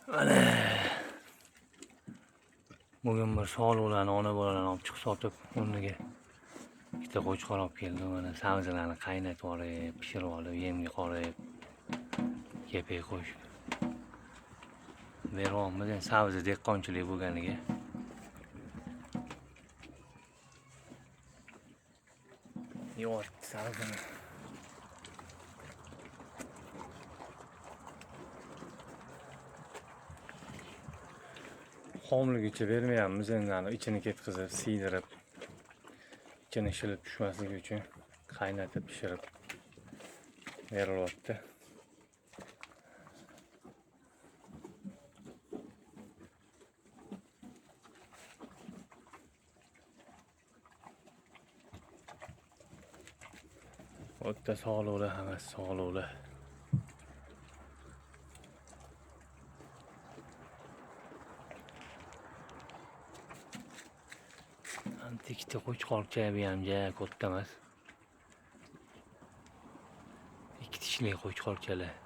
Mana bugun bir sog'liqlarni ona bolalarni olib chiqib sotib, o'rniga ikkita qo'chqor olib keldim. Mana sabzilarni qaynatib olib, pishirib olib, yemga qorib, kepak qo'shib beryapmiz. Endi sabzi dehqonchilik bo'lganiga yeyapti sabzini. Xomligicha bermayapmiz, endi ichini ketkizib, siydirib, ichini shilib tushmasligi uchun qaynatib, pishirib berilyapti. O'ta sog'liqli, hammasi sog'liqli. Ikkita qo'chqorcha ham katta emas. 2 tishli qo'chqorchalar.